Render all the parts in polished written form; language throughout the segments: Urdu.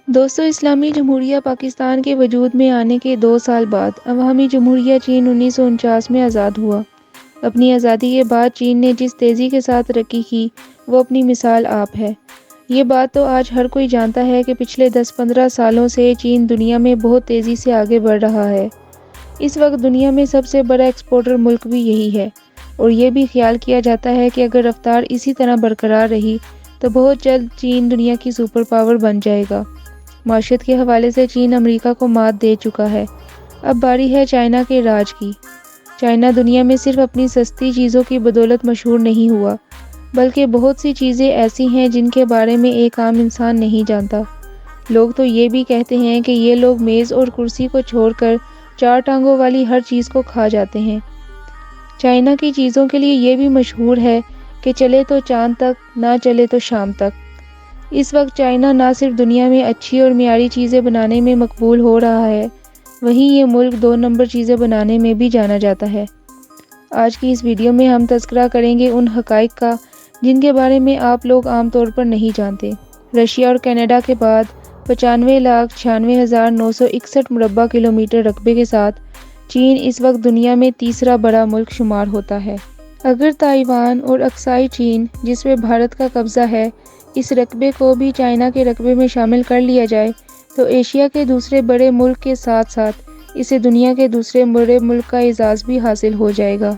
دوستو، اسلامی جمہوریہ پاکستان کے وجود میں آنے کے 2 سال بعد عوامی جمہوریہ چین 1949 میں آزاد ہوا۔ اپنی آزادی کے بعد چین نے جس تیزی کے ساتھ ترقی کی وہ اپنی مثال آپ ہے۔ یہ بات تو آج ہر کوئی جانتا ہے کہ پچھلے 10-15 سالوں سے چین دنیا میں بہت تیزی سے آگے بڑھ رہا ہے۔ اس وقت دنیا میں سب سے بڑا ایکسپورٹر ملک بھی یہی ہے، اور یہ بھی خیال کیا جاتا ہے کہ اگر رفتار اسی طرح برقرار رہی تو بہت جلد چین دنیا کی سپر پاور بن جائے گا۔ معیشت کے حوالے سے چین امریکہ کو مات دے چکا ہے۔ اب باری ہے چائنا کے راج کی۔ چائنا دنیا میں صرف اپنی سستی چیزوں کی بدولت مشہور نہیں ہوا، بلکہ بہت سی چیزیں ایسی ہیں جن کے بارے میں ایک عام انسان نہیں جانتا۔ لوگ تو یہ بھی کہتے ہیں کہ یہ لوگ میز اور کرسی کو چھوڑ کر 4 ٹانگوں والی ہر چیز کو کھا جاتے ہیں۔ چائنا کی چیزوں کے لیے یہ بھی مشہور ہے کہ چلے تو چاند تک، نہ چلے تو شام تک۔ اس وقت چائنا نہ صرف دنیا میں اچھی اور معیاری چیزیں بنانے میں مقبول ہو رہا ہے، وہیں یہ ملک 2 نمبر چیزیں بنانے میں بھی جانا جاتا ہے۔ آج کی اس ویڈیو میں ہم تذکرہ کریں گے ان حقائق کا جن کے بارے میں آپ لوگ عام طور پر نہیں جانتے۔ رشیا اور کینیڈا کے بعد 95,96,961 مربع کلومیٹر رقبے کے ساتھ چین اس وقت دنیا میں تیسرا بڑا ملک شمار ہوتا ہے۔ اگر تائیوان اور اقصائی چین، جس میں بھارت کا قبضہ ہے، اس رقبے کو بھی چائنا کے رقبے میں شامل کر لیا جائے تو ایشیا کے دوسرے بڑے ملک کے ساتھ ساتھ اسے دنیا کے دوسرے بڑے ملک کا اعزاز بھی حاصل ہو جائے گا۔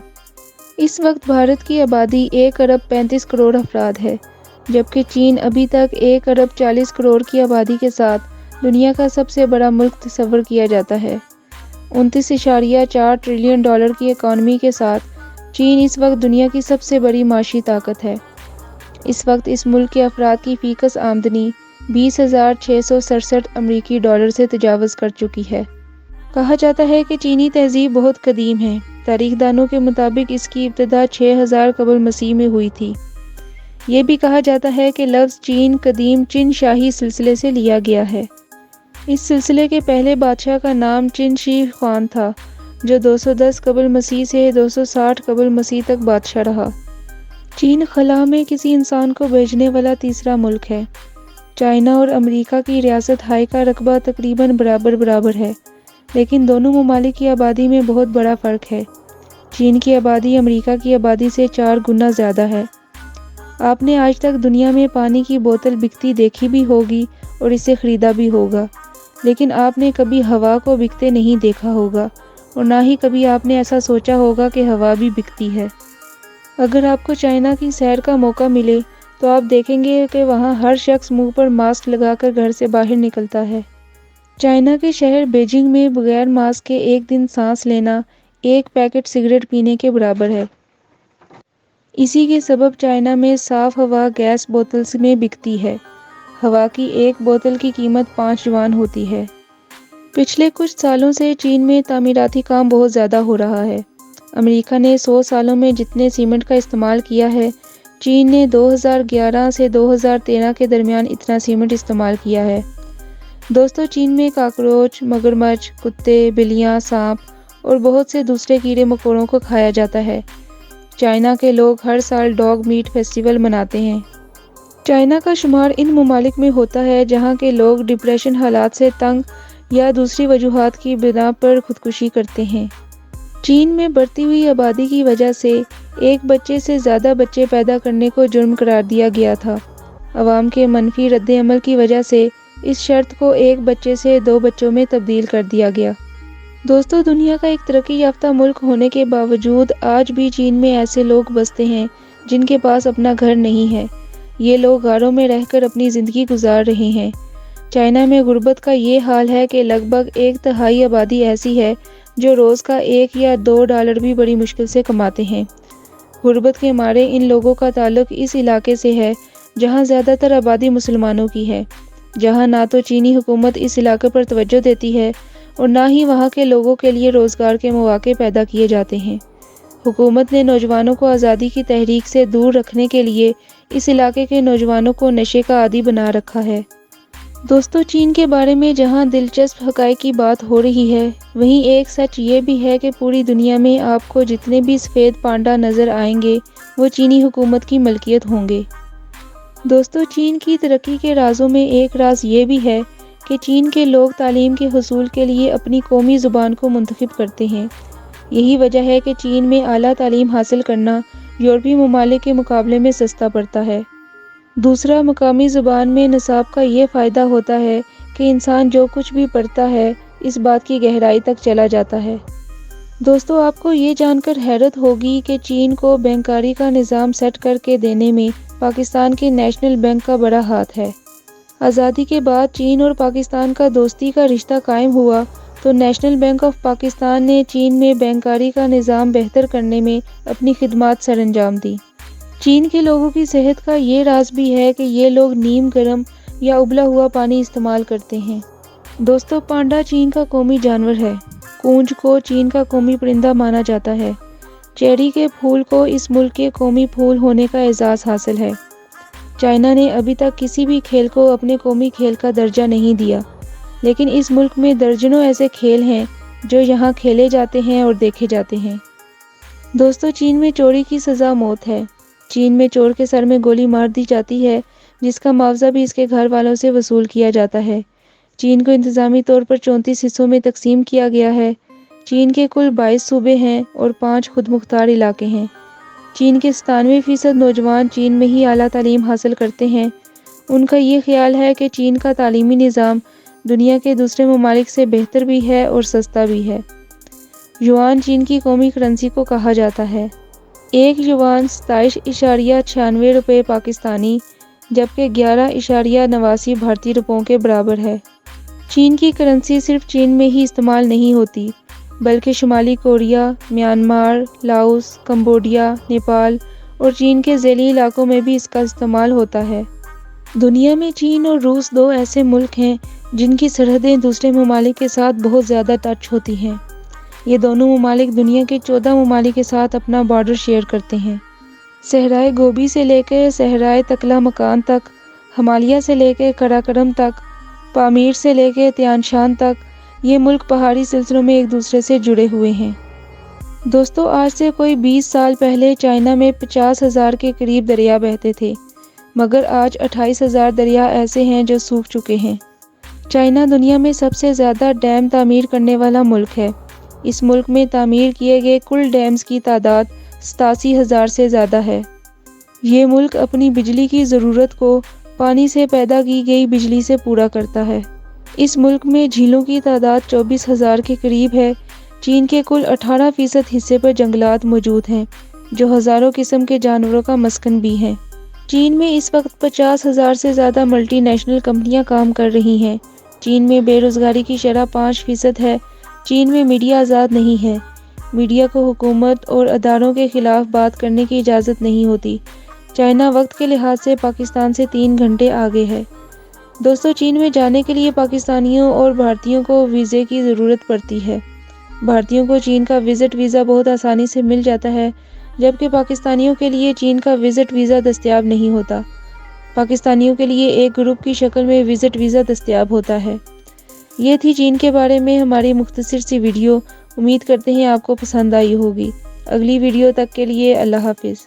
اس وقت بھارت کی آبادی 1,35,00,00,000 افراد ہے، جبکہ چین ابھی تک 1,40,00,00,000 کی آبادی کے ساتھ دنیا کا سب سے بڑا ملک تصور کیا جاتا ہے۔ 29.4 ٹریلین ڈالر کی اکانومی کے ساتھ چین اس وقت دنیا کی سب سے بڑی معاشی طاقت ہے۔ اس وقت اس ملک کے افراد کی فی کس آمدنی 20,667 امریکی ڈالر سے تجاوز کر چکی ہے۔ کہا جاتا ہے کہ چینی تہذیب بہت قدیم ہے۔ تاریخ دانوں کے مطابق اس کی ابتدا 6000 قبل مسیح میں ہوئی تھی۔ یہ بھی کہا جاتا ہے کہ لفظ چین قدیم چن شاہی سلسلے سے لیا گیا ہے۔ اس سلسلے کے پہلے بادشاہ کا نام چن شی خوان تھا، جو 210 قبل مسیح سے 260 قبل مسیح تک بادشاہ رہا۔ چین خلا میں کسی انسان کو بھیجنے والا تیسرا ملک ہے۔ چائنا اور امریکہ کی ریاست ہائے کا رقبہ تقریباً برابر ہے، لیکن دونوں ممالک کی آبادی میں بہت بڑا فرق ہے۔ چین کی آبادی امریکہ کی آبادی سے 4 گنا زیادہ ہے۔ آپ نے آج تک دنیا میں پانی کی بوتل بکتی دیکھی بھی ہوگی اور اسے خریدا بھی ہوگا، لیکن آپ نے کبھی ہوا کو بکتے نہیں دیکھا ہوگا، اور نہ ہی کبھی آپ نے ایسا سوچا ہوگا کہ ہوا بھی بکتی ہے۔ اگر آپ کو چائنا کی سیر کا موقع ملے تو آپ دیکھیں گے کہ وہاں ہر شخص منہ پر ماسک لگا کر گھر سے باہر نکلتا ہے۔ چائنا کے شہر بیجنگ میں بغیر ماسک کے ایک دن سانس لینا ایک پیکٹ سگریٹ پینے کے برابر ہے۔ اسی کے سبب چائنا میں صاف ہوا گیس بوتلز میں بکتی ہے۔ ہوا کی ایک بوتل کی قیمت 5 یوان ہوتی ہے۔ پچھلے کچھ سالوں سے چین میں تعمیراتی کام بہت زیادہ ہو رہا ہے۔ امریکہ نے 100 سالوں میں جتنے سیمنٹ کا استعمال کیا ہے، چین نے 2011 سے 2013 کے درمیان اتنا سیمنٹ استعمال کیا ہے۔ دوستو، چین میں کاکروچ، مگرمچھ، کتے، بلیاں، سانپ اور بہت سے دوسرے کیڑے مکوڑوں کو کھایا جاتا ہے۔ چائنا کے لوگ ہر سال ڈاگ میٹ فیسٹیول مناتے ہیں۔ چائنا کا شمار ان ممالک میں ہوتا ہے جہاں کے لوگ ڈپریشن حالات سے تنگ یا دوسری وجوہات کی بنا پر خودکشی کرتے ہیں۔ چین میں بڑھتی ہوئی آبادی کی وجہ سے ایک بچے سے زیادہ بچے پیدا کرنے کو جرم قرار دیا گیا تھا۔ عوام کے منفی رد عمل کی وجہ سے اس شرط کو ایک بچے سے 2 بچوں میں تبدیل کر دیا گیا۔ دوستو، دنیا کا ایک ترقی یافتہ ملک ہونے کے باوجود آج بھی چین میں ایسے لوگ بستے ہیں جن کے پاس اپنا گھر نہیں ہے۔ یہ لوگ غاروں میں رہ کر اپنی زندگی گزار رہے ہیں۔ چائنا میں غربت کا یہ حال ہے کہ لگ بھگ 1/3 آبادی ایسی ہے جو روز کا 1 یا 2 ڈالر بھی بڑی مشکل سے کماتے ہیں۔ غربت کے مارے ان لوگوں کا تعلق اس علاقے سے ہے جہاں زیادہ تر آبادی مسلمانوں کی ہے، جہاں نہ تو چینی حکومت اس علاقے پر توجہ دیتی ہے اور نہ ہی وہاں کے لوگوں کے لیے روزگار کے مواقع پیدا کیے جاتے ہیں۔ حکومت نے نوجوانوں کو آزادی کی تحریک سے دور رکھنے کے لیے اس علاقے کے نوجوانوں کو نشے کا عادی بنا رکھا ہے۔ دوستو، چین کے بارے میں جہاں دلچسپ حقائق کی بات ہو رہی ہے، وہیں ایک سچ یہ بھی ہے کہ پوری دنیا میں آپ کو جتنے بھی سفید پانڈا نظر آئیں گے وہ چینی حکومت کی ملکیت ہوں گے۔ دوستو، چین کی ترقی کے رازوں میں ایک راز یہ بھی ہے کہ چین کے لوگ تعلیم کے حصول کے لیے اپنی قومی زبان کو منتخب کرتے ہیں۔ یہی وجہ ہے کہ چین میں اعلیٰ تعلیم حاصل کرنا یورپی ممالک کے مقابلے میں سستا پڑتا ہے۔ دوسرا، مقامی زبان میں نصاب کا یہ فائدہ ہوتا ہے کہ انسان جو کچھ بھی پڑھتا ہے اس بات کی گہرائی تک چلا جاتا ہے۔ دوستو، آپ کو یہ جان کر حیرت ہوگی کہ چین کو بینکاری کا نظام سیٹ کر کے دینے میں پاکستان کے نیشنل بینک کا بڑا ہاتھ ہے۔ آزادی کے بعد چین اور پاکستان کا دوستی کا رشتہ قائم ہوا تو نیشنل بینک آف پاکستان نے چین میں بینکاری کا نظام بہتر کرنے میں اپنی خدمات سر انجام دی۔ چین کے لوگوں کی صحت کا یہ راز بھی ہے کہ یہ لوگ نیم گرم یا ابلا ہوا پانی استعمال کرتے ہیں۔ دوستو، پانڈا چین کا قومی جانور ہے۔ کونج کو چین کا قومی پرندہ مانا جاتا ہے۔ چیری کے پھول کو اس ملک کے قومی پھول ہونے کا اعزاز حاصل ہے۔ چائنا نے ابھی تک کسی بھی کھیل کو اپنے قومی کھیل کا درجہ نہیں دیا، لیکن اس ملک میں درجنوں ایسے کھیل ہیں جو یہاں کھیلے جاتے ہیں اور دیکھے جاتے ہیں۔ دوستو، چین میں چوری کی سزا موت ہے۔ چین میں چور کے سر میں گولی مار دی جاتی ہے، جس کا معاوضہ بھی اس کے گھر والوں سے وصول کیا جاتا ہے۔ چین کو انتظامی طور پر 34 حصوں میں تقسیم کیا گیا ہے۔ چین کے کل 22 صوبے ہیں اور 5 خود مختار علاقے ہیں۔ چین کے 97% نوجوان چین میں ہی اعلیٰ تعلیم حاصل کرتے ہیں۔ ان کا یہ خیال ہے کہ چین کا تعلیمی نظام دنیا کے دوسرے ممالک سے بہتر بھی ہے اور سستا بھی ہے۔ یوان چین کی قومی کرنسی کو کہا جاتا ہے۔ ایک یوان 27.96 روپے پاکستانی جبکہ 11.89 بھارتی روپوں کے برابر ہے۔ چین کی کرنسی صرف چین میں ہی استعمال نہیں ہوتی بلکہ شمالی Korea, Myanmar, Laos, Cambodia, Nepal اور چین کے ذیلی علاقوں میں بھی اس کا استعمال ہوتا ہے۔ دنیا میں چین اور روس دو ایسے ملک ہیں جن کی سرحدیں دوسرے ممالک کے ساتھ بہت زیادہ ٹچ ہوتی ہیں۔ یہ دونوں ممالک دنیا کے 14 ممالک کے ساتھ اپنا بارڈر شیئر کرتے ہیں۔ صحرائے گوبی سے لے کر صحرائے تکلا مکان تک، ہمالیہ سے لے کر قراقرم تک، پامیر سے لے کر تیان شان تک، یہ ملک پہاڑی سلسلوں میں ایک دوسرے سے جڑے ہوئے ہیں۔ دوستو، آج سے کوئی 20 سال پہلے چائنا میں 50,000 کے قریب دریا بہتے تھے، مگر آج 28,000 دریا ایسے ہیں جو سوکھ چکے ہیں۔ چائنا دنیا میں سب سے زیادہ ڈیم تعمیر کرنے والا ملک ہے۔ اس ملک میں تعمیر کیے گئے کل ڈیمز کی تعداد 87,000 سے زیادہ ہے۔ یہ ملک اپنی بجلی کی ضرورت کو پانی سے پیدا کی گئی بجلی سے پورا کرتا ہے۔ اس ملک میں جھیلوں کی تعداد 24,000 کے قریب ہے۔ چین کے کل 18% حصے پر جنگلات موجود ہیں، جو ہزاروں قسم کے جانوروں کا مسکن بھی ہیں۔ چین میں اس وقت 50,000 سے زیادہ ملٹی نیشنل کمپنیاں کام کر رہی ہیں۔ چین میں بے روزگاری کی شرح 5% ہے۔ چین میں میڈیا آزاد نہیں ہے۔ میڈیا کو حکومت اور اداروں کے خلاف بات کرنے کی اجازت نہیں ہوتی۔ چائنا وقت کے لحاظ سے پاکستان سے 3 گھنٹے آگے ہے۔ دوستو، چین میں جانے کے لیے پاکستانیوں اور بھارتیوں کو ویزے کی ضرورت پڑتی ہے۔ بھارتیوں کو چین کا وزٹ ویزا بہت آسانی سے مل جاتا ہے، جبکہ پاکستانیوں کے لیے چین کا وزٹ ویزا دستیاب نہیں ہوتا۔ پاکستانیوں کے لیے ایک گروپ کی شکل میں وزٹ ویزا دستیاب ہوتا ہے۔ یہ تھی چین کے بارے میں ہماری مختصر سی ویڈیو۔ امید کرتے ہیں آپ کو پسند آئی ہوگی۔ اگلی ویڈیو تک کے لیے اللہ حافظ۔